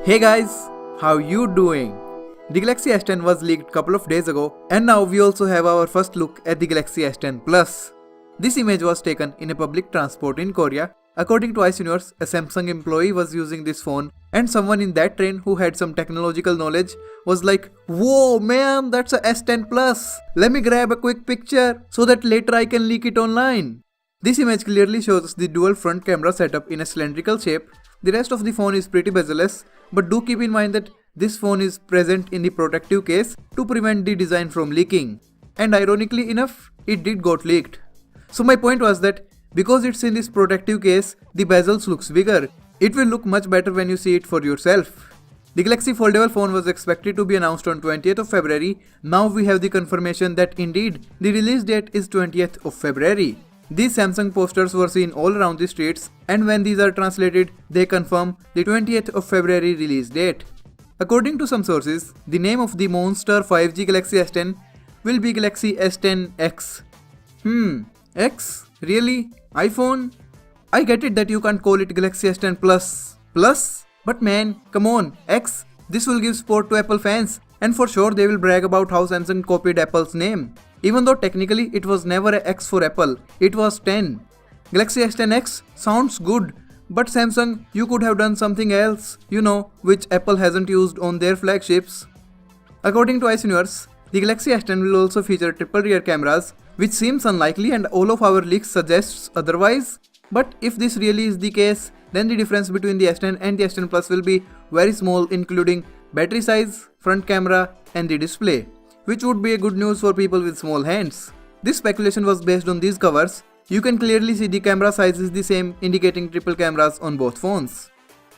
Hey guys, how you doing? The Galaxy S10 was leaked couple of days ago and now we also have our first look at the Galaxy S10 Plus. This image was taken in a public transport in Korea. According to Ice Universe, a Samsung employee was using this phone and someone in that train who had some technological knowledge was like, "Whoa man, that's a S10 Plus. Let me grab a quick picture so that later I can leak it online." This image clearly shows the dual front camera setup in a cylindrical shape. The rest of the phone is pretty bezel-less, but do keep in mind that this phone is present in the protective case to prevent the design from leaking. And ironically enough, it did got leaked. So my point was that because it's in this protective case, the bezels looks bigger. It will look much better when you see it for yourself. The Galaxy foldable phone was expected to be announced on 20th of February. Now we have the confirmation that indeed the release date is 20th of February. These Samsung posters were seen all around the streets, and when these are translated, they confirm the 20th of February release date. According to some sources, the name of the monster 5G Galaxy S10 will be Galaxy S10 X. X? Really? iPhone? I get it that you can't call it Galaxy S10 Plus. Plus? But man, come on, X. This will give support to Apple fans, and for sure they will brag about how Samsung copied Apple's name. Even though technically it was never a X for Apple, it was 10. Galaxy S10 X sounds good, but Samsung, you could have done something else, which Apple hasn't used on their flagships. According to Ice Universe, the Galaxy S10 will also feature triple rear cameras, which seems unlikely and all of our leaks suggests otherwise. But if this really is the case, then the difference between the S10 and the S10 Plus will be very small, including battery size, front camera and the display, which would be a good news for people with small hands. This speculation was based on these covers. You can clearly see the camera size is the same, indicating triple cameras on both phones.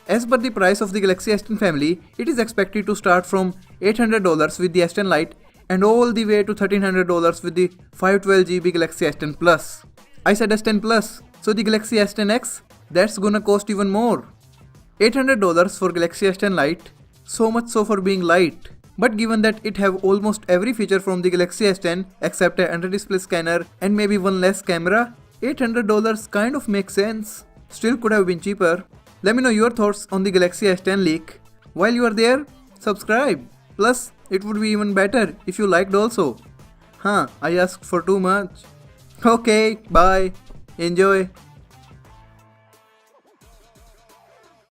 As per the price of the Galaxy S10 family, it is expected to start from $800 with the S10 Lite and all the way to $1300 with the 512GB Galaxy S10 Plus. I said S10 Plus, so the Galaxy S10 X, that's gonna cost even more. $800 for Galaxy S10 Lite, so much so for being light. But given that it have almost every feature from the Galaxy S10 except a under-display scanner and maybe one less camera, $800 kind of makes sense. Still could have been cheaper. Let me know your thoughts on the Galaxy S10 leak. While you are there, subscribe. Plus, it would be even better if you liked also. I asked for too much. Okay, bye. Enjoy.